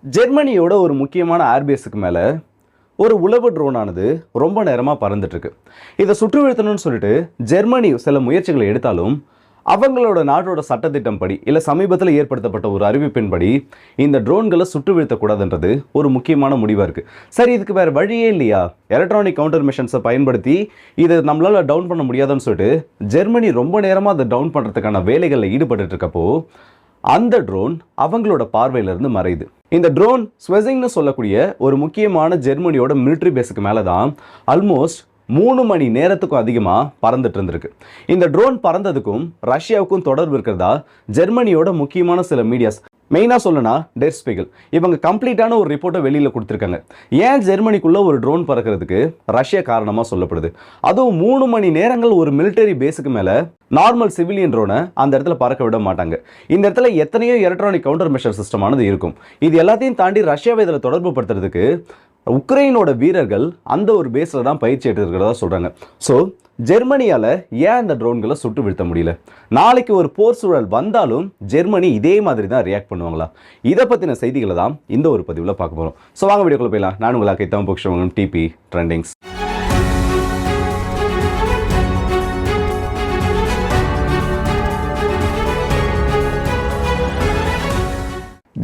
ஜெர்மனியோட ஒரு முக்கியமான ஏர்பேஸுக்கு மேலே ஒரு உளவு ட்ரோனானது ரொம்ப நேரமாக பறந்துட்டுருக்கு. இதை சுற்று வீழ்த்தணும்னு சொல்லிட்டு ஜெர்மனி சில முயற்சிகளை எடுத்தாலும் அவங்களோட நாட்டோட சட்டத்திட்டம் படி இல்லை சமீபத்தில் ஏற்படுத்தப்பட்ட ஒரு அறிவிப்பின்படி இந்த ட்ரோன்களை சுட்டு வீழ்த்தக்கூடாதுன்றது ஒரு முக்கியமான முடிவாக இருக்குது. சரி, இதுக்கு வேறு வழியே இல்லையா? எலக்ட்ரானிக் கவுண்டர் மிஷன்ஸை பயன்படுத்தி இதை நம்மளால் டவுன் பண்ண முடியாதுன்னு சொல்லிட்டு ஜெர்மனி ரொம்ப நேரமாக அதை டவுன் பண்ணுறதுக்கான வேலைகளில் ஈடுபட்டு இருக்கப்போ அந்த ட்ரோன் அவங்களோட பார்வையிலிருந்து மறையுது. இந்த ட்ரோன் ஸ்வெசிங்னு சொல்லக்கூடிய ஒரு முக்கியமான ஜெர்மனியோட மிலிட்ரி பேஸுக்கு மேலே தான் ஆல்மோஸ்ட் 3 மணி நேரத்துக்கும் அதிகமாக பறந்துட்டு இருந்திருக்கு. இந்த ட்ரோன் பறந்ததுக்கும் ரஷ்யாவுக்கும் தொடர்பு இருக்கிறதா ஜெர்மனியோட முக்கியமான சில மீடியாஸ், மெயினாக சொல்லணும்னா டெர் ஸ்பீகல், இவங்க கம்ப்ளீட்டான ஒரு ரிப்போர்ட்டை வெளியில் கொடுத்துருக்காங்க. ஏன் ஜெர்மனிக்குள்ளே ஒரு ட்ரோன் பறக்கிறதுக்கு ரஷ்யா காரணமாக சொல்லப்படுது. அதுவும் 3 மணி நேரங்கள் ஒரு மிலிட்டரி பேஸுக்கு மேலே நார்மல் சிவிலியன் ட்ரோனை அந்த இடத்துல பறக்க விட மாட்டாங்க. இந்த இடத்துல எத்தனையோ எலக்ட்ரானிக் கவுண்டர் மெஷர் சிஸ்டமானது இருக்கும். இது எல்லாத்தையும் தாண்டி ரஷ்யாவை இதில் தொடர்பு படுத்துறதுக்கு உக்ரைனோட வீரர்கள் அந்த ஒரு பேஸில் தான் பயிற்சி எடுத்துருக்கிறதா சொல்கிறாங்க. ஸோ ஜெர்மனியால் ஏன் இந்த ட்ரோன்களை சுட்டு வீழ்த்த முடியல? நாளைக்கு ஒரு போர் சூழல் வந்தாலும் ஜெர்மனி இதே மாதிரி தான் ரியாக்ட் பண்ணுவாங்களா? இதை பற்றின செய்திகளை தான் இந்த ஒரு பதிவில் பார்க்க போகிறோம். ஸோ வாங்க வீடியோக்குள்ள போயிடலாம். நான் உங்களுக்கு கைத்தம் பொக்ஷம் டிபி ட்ரெண்டிங்ஸ்.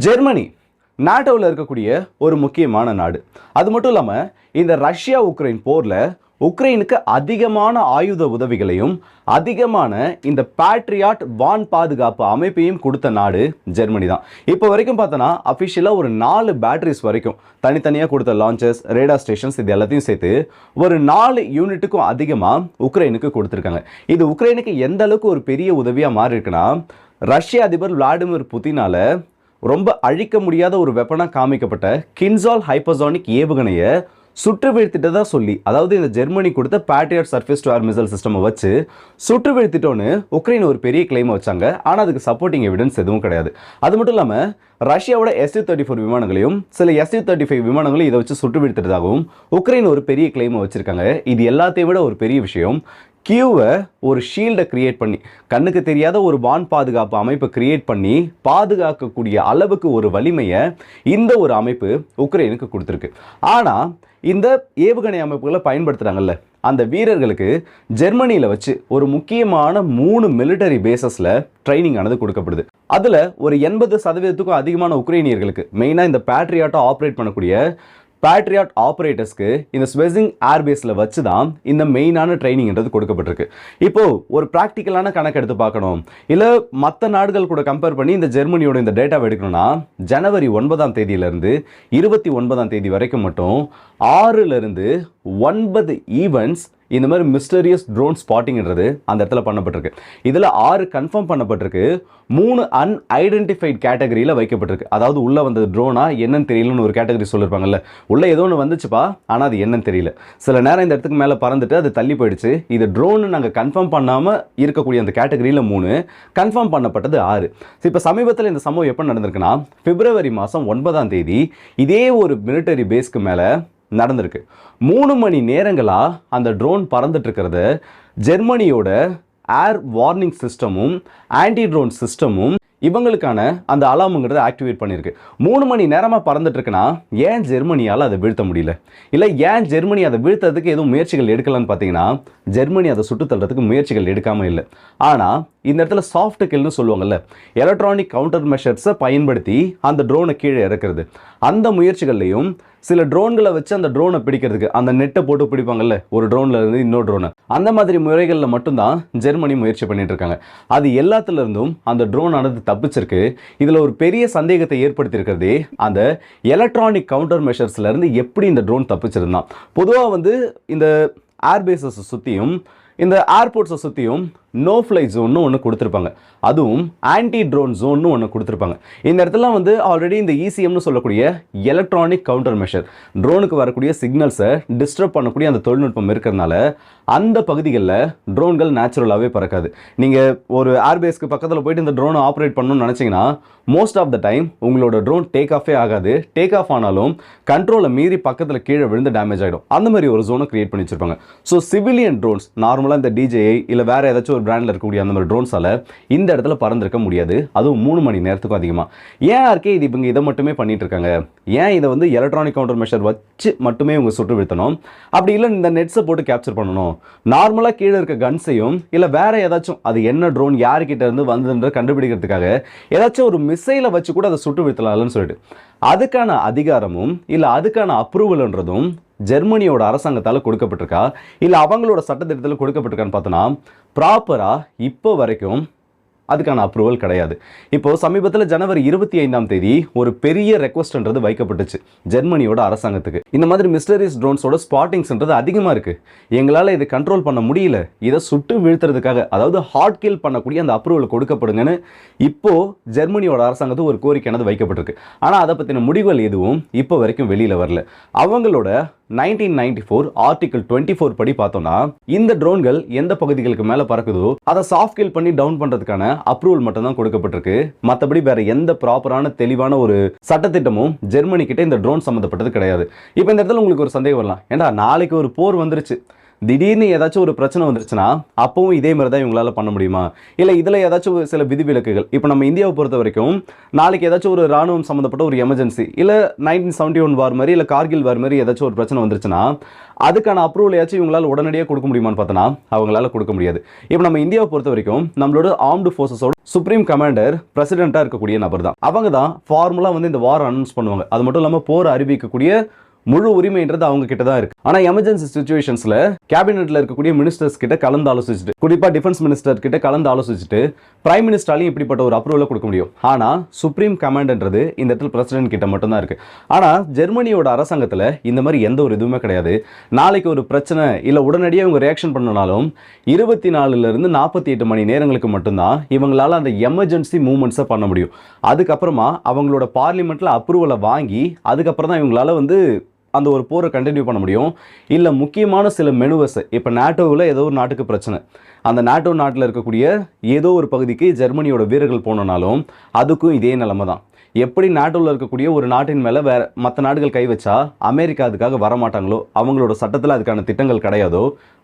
ஜெர்மனி நாட்டோவில் இருக்கக்கூடிய ஒரு முக்கியமான நாடு. அது மட்டும் இல்லாமல் இந்த ரஷ்யா உக்ரைன் போரில் உக்ரைனுக்கு அதிகமான ஆயுத உதவிகளையும் அதிகமான இந்த பேட்ரியாட் வான் பாதுகாப்பு அமைப்பையும் கொடுத்த நாடு ஜெர்மனி தான். இப்போ வரைக்கும் பார்த்தோன்னா அஃபிஷியலாக ஒரு 4 பேட்டரிஸ் வரைக்கும் தனித்தனியாக கொடுத்த லான்ச்சஸ், ரேடார் ஸ்டேஷன்ஸ், இது எல்லாத்தையும் சேர்த்து ஒரு 4 யூனிட்டுக்கும் அதிகமாக உக்ரைனுக்கு கொடுத்துருக்காங்க. இது உக்ரைனுக்கு எந்த அளவுக்கு ஒரு பெரிய உதவியாக மாறி இருக்குன்னா, ரஷ்ய அதிபர் விளாடிமிர் புதினால ரொம்ப அழிக்க முடியாத ஒரு வெப்பனாக காமிக்கப்பட்ட கின்சால் ஹைப்பர்சானிக் ஏவுகணையை சுற்று வீழ்த்திட்டதா சொல்லி, அதாவது இந்த ஜெர்மனி கொடுத்த patriot surface to air missile சிஸ்டமை வச்சு சுற்று வீழ்த்திட்டோன்னு உக்ரைன் ஒரு பெரிய கிளைமை வச்சாங்க. ஆனால் அதுக்கு சப்போர்ட்டிங் எவிடன்ஸ் எதுவும் கிடையாது. அது மட்டும் இல்லாமல் ரஷ்யாவோட Su-34 விமானங்களையும் சில Su-35 விமானங்களையும் இதை வச்சு சுட்டு வீழ்த்திட்டதாகவும் உக்ரைன் ஒரு பெரிய கிளைமை வச்சிருக்காங்க. இது எல்லாத்தையும் விட ஒரு பெரிய விஷயம், கியூவை ஒரு ஷீல்டை கிரியேட் பண்ணி, கண்ணுக்கு தெரியாத ஒரு வான் பாதுகாப்பு அமைப்பை கிரியேட் பண்ணி பாதுகாக்கக்கூடிய அளவுக்கு ஒரு வலிமையை இந்த ஒரு அமைப்பு உக்ரைனுக்கு கொடுத்துருக்கு. ஆனால் இந்த ஏவுகணை அமைப்புகளை பயன்படுத்துகிறாங்கல்ல, அந்த வீரர்களுக்கு ஜெர்மனியில் வச்சு ஒரு முக்கியமான 3 மிலிட்டரி பேசஸில் ட்ரைனிங் ஆனது கொடுக்கப்படுது. அதில் ஒரு 80% அதிகமான உக்ரைனியர்களுக்கு, மெயினாக இந்த பேட்ரியாட்டை ஆப்ரேட் பண்ணக்கூடிய பேட்ரியாட் ஆப்ரேட்டர்ஸ்க்கு இந்த ஸ்வெசிங் ஏர்பேஸில் வச்சு தான் இந்த மெயினான ட்ரைனிங்ன்றது கொடுக்கப்பட்டிருக்கு. இப்போது ஒரு ப்ராக்டிக்கலான கணக்கு எடுத்து பார்க்கணும், இல்லை மற்ற நாடுகள் கூட கம்பேர் பண்ணி இந்த ஜெர்மனியோட இந்த டேட்டாவை எடுக்கணும்னா, ஜனவரி 9ஆம் தேதியிலிருந்து 29ஆம் தேதி வரைக்கும் மட்டும் 6லிருந்து 9 ஈவெண்ட்ஸ் இந்த மாதிரி மிஸ்டரியஸ் ட்ரோன் ஸ்பாட்டிங்கிறது அந்த இடத்துல பண்ணப்பட்டிருக்கு. இதில் 6 கன்ஃபார்ம் பண்ணப்பட்டிருக்கு, 3 அன்ஐடென்டிஃபைட் கேட்டகரியில் வைக்கப்பட்டிருக்கு. அதாவது உள்ளே வந்தது ட்ரோனா என்னன்னு தெரியலன்னு ஒரு கேட்டகரி சொல்லியிருப்பாங்கல்ல, உள்ளே ஏதோ ஒன்று வந்துச்சுப்பா, ஆனால் அது என்னன்னு தெரியல. சில நேரம் இந்த இடத்துக்கு மேலே பறந்துட்டு அது தள்ளி போயிடுச்சு. இது ட்ரோன்னு நாங்கள் கன்ஃபார்ம் பண்ணாமல் இருக்கக்கூடிய அந்த கேட்டகரியில் 3, கன்ஃபார்ம் பண்ணப்பட்டது 6. இப்போ சமீபத்தில் இந்த சம்பவம் எப்போ நடந்திருக்குன்னா, பிப்ரவரி மாதம் 9ஆம் தேதி இதே ஒரு மிலிட்டரி பேஸ்க்கு மேலே நடந்திருக்கு. 3 மணி நேரங்களாக அந்த ட்ரோன் பறந்துட்டு இருக்கிறத ஜெர்மனியோட ஏர் வார்னிங் சிஸ்டமும் ஆன்டி ட்ரோன் சிஸ்டமும் இவங்களுக்கான அந்த அலாமுங்கிறத ஆக்டிவேட் பண்ணியிருக்கு. 3 மணி நேரமாக பறந்துட்டு இருக்குன்னா ஏன் ஜெர்மனியால் அதை வீழ்த்த முடியல? இல்லை ஏன் ஜெர்மனி அதை வீழ்த்தறதுக்கு எதுவும் முயற்சிகள் எடுக்கலான்னு பார்த்தீங்கன்னா, ஜெர்மனி அதை சுட்டு தள்ளுறதுக்கு முயற்சிகள் எடுக்காமல் இல்லை. ஆனால் இந்த இடத்துல சாஃப்ட் கில்னு சொல்லுவாங்கல்ல, எலக்ட்ரானிக் கவுண்டர் மெஷர்ஸை பயன்படுத்தி அந்த ட்ரோனை கீழே இறக்குறது, அந்த முயற்சிகள்லையும் சில ட்ரோன்களை வச்சு அந்த ட்ரோனை பிடிக்கிறதுக்கு அந்த நெட்டை போட்டு பிடிப்பாங்கல்ல, ஒரு ட்ரோனில் இருந்து இன்னொரு ட்ரோனை, அந்த மாதிரி முறைகளில் மட்டும்தான் ஜெர்மனி முயற்சி பண்ணிட்டு இருக்காங்க. அது எல்லாத்துல இருந்தும் அந்த ட்ரோன் ஆனது தப்பிச்சிருக்கு. இதில் ஒரு பெரிய சந்தேகத்தை ஏற்படுத்தியிருக்கிறதே அந்த எலக்ட்ரானிக் கவுண்டர் மெஷர்ஸ்ல இருந்து எப்படி இந்த ட்ரோன் தப்பிச்சிருந்தான். பொதுவாக இந்த ஏர்பேஸஸை சுற்றியும் இந்த ஏர்போர்ட்ஸை சுற்றியும் நோ ஃப்ளை ஜோன்னு ஒன்று கொடுத்துருப்பாங்க, அதுவும் ஆன்டி ட்ரோன் ஜோன்னு ஒன்று கொடுத்துருப்பாங்க. இந்த இடத்துல ஆல்ரெடி இந்த இசிஎம்னு சொல்லக்கூடிய எலக்ட்ரானிக் கவுண்டர் மெஷர், ட்ரோனுக்கு வரக்கூடிய சிக்னல்ஸை டிஸ்டர்ப் பண்ணக்கூடிய அந்த தொழில்நுட்பம் இருக்கிறதுனால அந்த பகுதிகளில் ட்ரோன்கள் நேச்சுரலாகவே பறக்காது. நீங்கள் ஒரு ஏர்பேஸ்க்கு பக்கத்தில் போயிட்டு இந்த ட்ரோனை ஆப்ரேட் பண்ணணும்னு நினச்சிங்கன்னா மோஸ்ட் ஆஃப் த டைம் உங்களோட ட்ரோன் டேக் ஆஃபே ஆகாது. டேக் ஆஃப் ஆனாலும் கண்ட்ரோலை மீறி பக்கத்தில் கீழே விழுந்து டேமேஜ் ஆகிடும். அந்த மாதிரி ஒரு ஜோனை கிரியேட் பண்ணி வச்சிருப்பாங்க. ஸோ சிவிலியன் ட்ரோன்ஸ் நார்மலாக இந்த DJI இல்லை வேறு ஏதாச்சும் ஒரு பிராண்டில் இருக்கக்கூடிய அந்த மாதிரி ட்ரோன்ஸால் இந்த இடத்துல பறந்திருக்க முடியாது, அதுவும் 3 மணி நேரத்துக்கும் அதிகமாக. ஏன் ஆர்கே இது இவங்க இதை மட்டுமே பண்ணிட்டு இருக்காங்க? ஏன் இதை வந்து எலக்ட்ரானிக் கவுண்டர் மெஷர் வச்சு மட்டுமே இவங்க சுட்டு வீழ்த்தணும்? அப்படி இல்லை இந்த நெட்ஸை போட்டு கேப்சர் பண்ணணும், நார்மலாக கீழே இருக்க கன்ஸையும் இல்லை வேற ஏதாச்சும் அது என்ன ட்ரோன் யாருக்கிட்ட இருந்து வந்ததுன்ற கண்டுபிடிக்கிறதுக்காக ஏதாச்சும் ஒரு மிசைலை வச்சு கூட அதை சுட்டு வீழ்த்தலாம்னு சொல்லிட்டு அதுக்கான அதிகாரமும் இல்லை அதுக்கான அப்ரூவல்ன்றதும் ஜெர்மனியோட அரசாங்கத்தால் கொடுக்கப்பட்டிருக்கா இல்லை அவங்களோட சட்டத்திட்டத்தில் கொடுக்கப்பட்டிருக்கான்னு பார்த்தோன்னா ப்ராப்பராக இப்போ வரைக்கும் அதுக்கான அப்ரூவல் கிடையாது. இப்போ சமீபத்தில் ஜனவரி 25 ஒரு பெரிய ரெக்வஸ்ட்ன்றது வைக்கப்பட்டுச்சு ஜெர்மனியோட அரசாங்கத்துக்கு. இந்த மாதிரி மிஸ்டரிஸ் ட்ரோன்ஸோட ஸ்பாட்டிங்ஸ்ன்றது அதிகமாக இருக்குது, எங்களால் இதை கண்ட்ரோல் பண்ண முடியல, இதை சுட்டு வீழ்த்துறதுக்காக அதாவது ஹார்ட் கில் பண்ணக்கூடிய அந்த அப்ரூவல் கொடுக்கப்படுங்கன்னு இப்போ ஜெர்மனியோட அரசாங்கத்துக்கு ஒரு கோரிக்கையானது வைக்கப்பட்டிருக்கு. ஆனால் அதை பற்றின முடிவுகள் எதுவும் இப்போ வரைக்கும் வெளியில் வரல. அவங்களோட 1994 ஆர்டிகல் 24 படி பார்த்தோம்னா இந்த ட்ரோன்கள் எந்த பகுதிகளுக்கு மேலே பறக்குதோ அதை சாஃப்ட் கில் பண்ணி டவுன் பண்ணுறதுக்கான அப்ரூவல் மட்டும் தான் கொடுக்கப்பட்டிருக்கு. மற்றபடி வேற எந்த ப்ராப்பரான தெளிவான ஒரு சட்டத்திட்டமும் ஜெர்மனி கிட்ட இந்த ட்ரோன் சம்மந்தப்பட்டது கிடையாது. இப்போ இந்த இடத்துல உங்களுக்கு ஒரு சந்தேகம் வரலாம், ஏண்டா நாளைக்கு ஒரு போர் வந்துருச்சு, திடீர்னு ஏதாச்சும் ஒரு பிரச்சனை வந்துருச்சுன்னா அப்பவும் இதே மாதிரி தான் இவங்களால பண்ண முடியுமா? இல்லை இதில் ஏதாச்சும் சில விதிவிலக்குகள், இப்போ நம்ம இந்தியாவை பொறுத்த வரைக்கும் நாளைக்கு ஏதாச்சும் ஒரு ராணுவம் சம்மந்தப்பட்ட ஒரு எமர்ஜென்சி இல்லை 1971 வார் மாதிரி இல்லை கார்கில் வார் மாதிரி ஏதாச்சும் ஒரு பிரச்சனை வந்துருச்சுன்னா அதுக்கான அப்ரூவல் ஏதாச்சும் இவங்களால உடனடியாக கொடுக்க முடியுமான்னு பார்த்தோன்னா அவங்களால கொடுக்க முடியாது. இப்போ நம்ம இந்தியாவை பொறுத்த வரைக்கும் நம்மளோட ஆர்ம்டு ஃபோர்ஸஸோட சுப்ரீம் கமாண்டர் பிரசிடென்ட்டாக இருக்கக்கூடிய நபர் தான். அவங்க தான் ஃபார்முலா வந்து இந்த வார் அனௌன்ஸ் பண்ணுவாங்க. அது மட்டும் இல்லாமல் போர் அறிவிக்கக்கூடிய முழு உரிமைன்றது அவங்க கிட்ட தான் இருக்கு. ஆனா எமர்ஜென்சி சிச்சுவேஷன்ஸ்ல கேபினெட்ல இருக்கக்கூடிய மினிஸ்டர்ஸ் கிட்ட கலந்து ஆலோசிச்சுட்டு, குறிப்பா டிஃபென்ஸ் மினிஸ்டர் கிட்ட கலந்து ஆலோசிச்சுட்டு பிரைம் மினிஸ்டராலையும் இப்படிப்பட்ட ஒரு அப்ரூவலை கொடுக்க முடியும். ஆனா சுப்ரீம் கமாண்டன்றது இந்த இடத்துல பிரசிடென்ட் கிட்ட மட்டும் தான் இருக்கு. ஆனா ஜெர்மனியோட அரசாங்கத்துல இந்த மாதிரி எந்த ஒரு இதுவுமே கிடையாது. நாளைக்கு ஒரு பிரச்சனை இல்ல உடனடியாக இவங்க ரியாக்ஷன் பண்ணனாலும் 24 இருந்து 48 மணி நேரங்களுக்கு மட்டும்தான் இவங்களால அந்த எமர்ஜென்சி மூவ்மெண்ட்ஸை பண்ண முடியும். அதுக்கப்புறமா அவங்களோட பார்லிமெண்ட்ல அப்ரூவலை வாங்கி அதுக்கப்புறம் தான் இவங்களால வந்து அந்த ஒரு போரை கண்டினியூ பண்ண முடியும். இல்லை முக்கியமான சில மெனுவஸ், இப்போ நாட்டோவில் ஏதோ ஒரு நாட்டுக்கு பிரச்சனை, அந்த நாட்டோ நாட்டில் இருக்கக்கூடிய ஏதோ ஒரு பகுதிக்கு ஜெர்மனியோட வீரர்கள் போனனாலும் அதுக்கும் இதே நிலைமை தான். எப்படி நாட்டோவில் இருக்கக்கூடிய ஒரு நாட்டின் மேலே வேற மற்ற நாடுகள் கை வச்சா அமெரிக்கா அதுக்காக வரமாட்டாங்களோ, அவங்களோட சட்டத்தில் அதுக்கான திட்டங்கள் கிடையாதோ,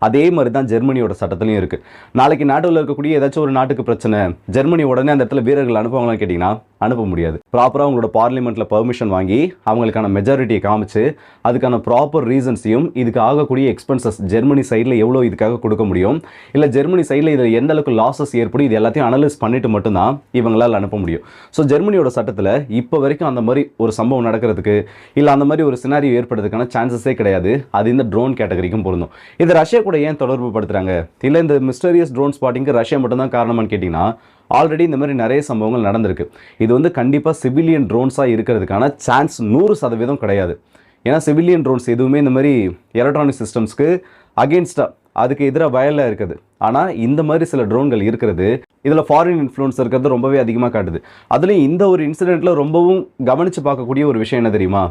அதே மாதிரி தான் ஜெர்மனியோட சட்டத்திலையும் இருக்குது. நாளைக்கு நாட்டோவில் இருக்கக்கூடிய ஏதாச்சும் ஒரு நாட்டுக்கு பிரச்சனை, ஜெர்மனி உடனே அந்த இடத்துல வீரர்கள் அனுப்புவாங்களான்னு கேட்டிங்கன்னா அனுப்ப முடியாது. ப்ராப்பராக அவங்களோட பார்லிமெண்ட்டில் பர்மிஷன் வாங்கி அவங்களுக்கான மெஜாரிட்டியை காமிச்சு அதுக்கான ப்ராப்பர் ரீசன்ஸையும் இதுக்கு ஆகக்கூடிய எக்ஸ்பென்சஸ் ஜெர்மனி சைடில் எவ்வளோ இதுக்காக கொடுக்க முடியும், இல்லை ஜெர்மனி சைடில் இதில் எந்த அளவுக்கு லாஸஸ் ஏற்படும், இது எல்லாத்தையும் அனலைஸ் பண்ணிட்டு மட்டும்தான் இவங்களால் அனுப்ப முடியும். ஸோ ஜெர்மனியோட சட்டத்தில் இப்போ வரைக்கும் அந்த மாதிரி ஒரு சம்பவம் நடக்கிறதுக்கு இல்லை அந்த மாதிரி ஒரு சினாரியோ ஏற்படுறதுக்கான சான்சஸே கிடையாது. அது இந்த ட்ரோன் கேட்டகரிக்கும் பொருந்தும். இது ரஷ்யா கூட ஏன் தொடர்பு படுத்துறாங்க? இல்லை இந்த மிஸ்டரியஸ் ட்ரோன் ஸ்பாட்டிங்க்கு ரஷ்யா மட்டும்தான் காரணமானு கேட்டிங்கன்னா ஆல்ரெடி இந்த மாதிரி நிறைய சம்பவங்கள் நடந்திருக்கு. இது வந்து கண்டிப்பாக சிவிலியன் ட்ரோன்ஸாக இருக்கிறதுக்கான சான்ஸ் 100% கிடையாது. ஏன்னா சிவிலியன் ட்ரோன்ஸ் எதுவுமே இந்த மாதிரி எலக்ட்ரானிக் சிஸ்டம்ஸ்க்கு அகெயின்ஸ்டாக அதுக்கு எதிராக வயலில் இருக்குது. ஆனால் இந்த மாதிரி சில ட்ரோன்கள் இருக்கிறது இதில் ஃபாரின் இன்ஃப்ளூயன்ஸ் இருக்கிறது ரொம்பவே அதிகமாக காட்டுது. அதுலேயும் இந்த ஒரு இன்சிடெண்ட்டில் ரொம்பவும் கவனித்து பார்க்கக்கூடிய ஒரு விஷயம் என்ன தெரியுமா?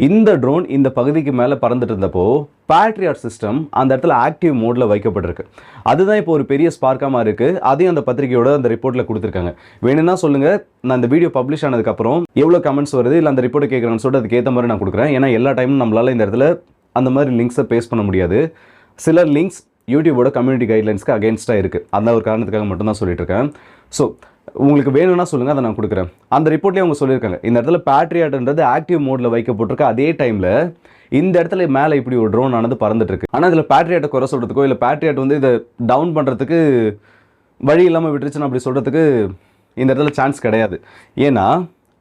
இந்த ட்ரோன் இந்த பகுதிக்கு மேலே பறந்துட்டு இருந்தப்போ பேட்ரியாட் சிஸ்டம் அந்த இடத்துல ஆக்டிவ் மோடில் வைக்கப்பட்டிருக்கு. அதுதான் இப்போ ஒரு பெரிய ஸ்பார்க்காக இருக்குது. அதையும் அந்த பத்திரிகையோட அந்த ரிப்போர்ட்டில் கொடுத்துருக்காங்க. வேணும்னா சொல்லுங்கள், நான் இந்த வீடியோ பப்ளிஷ் ஆனதுக்கப்புறம் எவ்வளோ கமெண்ட்ஸ் வருது இல்லை அந்த ரிப்போர்ட்டை கேட்குறேன்னு சொல்லிட்டு அதுக்கு ஏற்ற மாதிரி நான் கொடுக்குறேன். ஏன்னா எல்லா டைமும் நம்மளால் இந்த இடத்துல அந்த மாதிரி லிங்க்ஸை பேஸ் பண்ண முடியாது. சில லிங்க்ஸ் யூடியூபோட கம்யூனிட்டி கைட்லைன்ஸ்க்கு அகேன்ஸ்டாக இருக்குது. அந்த ஒரு காரணத்துக்காக மட்டும் தான் சொல்லிட்டு இருக்கேன். ஸோ உங்களுக்கு வேணும்னா சொல்லுங்கள், அதை நான் கொடுக்குறேன். அந்த ரிப்போர்ட்லேயே அவங்க சொல்லியிருக்காங்க இந்த இடத்துல பேட்ரியாட்ன்றது ஆக்டிவ் மோடில் வைக்கப்பட்டிருக்கு. அதே டைமில் இந்த இடத்துல மேலே இப்படி ஒரு ட்ரோன் ஆனது பறந்துட்டு இருக்கு. ஆனால் இதில் பேட்ரியாட்டை குறை சொல்கிறதுக்கோ இல்லை பேட்ரியாட் வந்து இதை டவுன் பண்ணுறதுக்கு வழி இல்லாமல் விட்டுருச்சுன்னு அப்படி சொல்கிறதுக்கு இந்த இடத்துல சான்ஸ் கிடையாது. ஏன்னா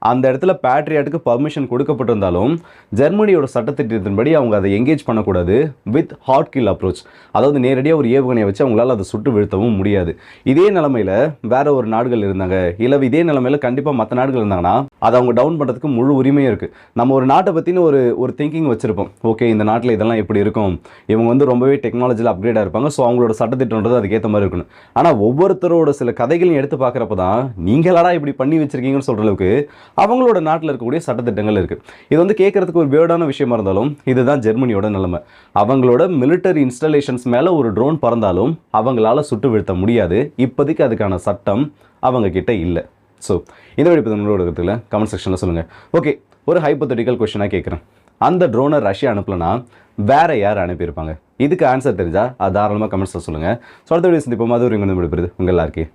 அந்த இடத்துல பேட்ரியாட்டுக்கு பர்மிஷன் கொடுக்கப்பட்டிருந்தாலும் ஜெர்மனியோட சட்டத்திட்டத்தின்படி அவங்க அதை எங்கேஜ் பண்ணக்கூடாது வித் ஹாட் கில் அப்ரோச். அதாவது நேரடியாக ஒரு ஏவுகணையை வச்சு அவங்களால அதை சுட்டு வீழ்த்தவும் முடியாது. இதே நிலமையில் வேற ஒரு நாடுகள் இருந்தாங்க, இல்லை இதே நிலமையில் கண்டிப்பாக மற்ற நாடுகள் இருந்தாங்கன்னா அதை அவங்க டவுன் பண்ணுறதுக்கு முழு உரிமையும் இருக்குது. நம்ம ஒரு நாட்டை பற்றின ஒரு திங்கிங் வச்சுருப்போம். ஓகே, இந்த நாட்டில் இதெல்லாம் எப்படி இருக்கும், இவங்க வந்து ரொம்பவே டெக்னாலஜியில் அப்கிரேடாக இருப்பாங்க, ஸோ அவங்களோட சட்டத்திட்டம்ன்றது அதுக்கேற்ற மாதிரி இருக்கணும். ஆனால் ஒவ்வொருத்தரோட சில கதைகளையும் எடுத்து பார்க்குறப்ப தான் நீங்களாடா இப்படி பண்ணி வச்சுருக்கீங்கன்னு சொல்கிற அளவுக்கு அவங்களோட நாட்டில் இருக்கக்கூடிய சட்டத்திட்டங்கள் இருக்குது. இது வந்து கேட்கறதுக்கு ஒரு வேர்டான விஷயமா இருந்தாலும் இதுதான் ஜெர்மனியோட நிலைமை. அவங்களோட மிலிட்டரி இன்ஸ்டாலேஷன்ஸ் மேலே ஒரு ட்ரோன் பறந்தாலும் அவங்களால சுட்டு வீழ்த்த முடியாது. இப்போதைக்கு அதுக்கான சட்டம் அவங்க கிட்ட இல்லை. ஸோ இந்த வீடியோ பற்றி உங்களோட இடத்துல கமெண்ட் செக்ஷனில் சொல்லுங்கள். ஓகே, ஒரு ஹைப்போதெட்டிக்கல் கொஸ்டினாக கேட்குறேன். அந்த ட்ரோனை ரஷ்யா அனுப்பலனா வேற யார் அனுப்பியிருப்பாங்க? இதுக்கு ஆன்சர் தெரிஞ்சா அது தாராளமாக கமெண்ட்ஸில் சொல்லுங்கள். ஸோ அடுத்த வீடியோ சந்திப்போம். அது ஒரு விடைபெறுது உங்கள் எல்லாருக்கே.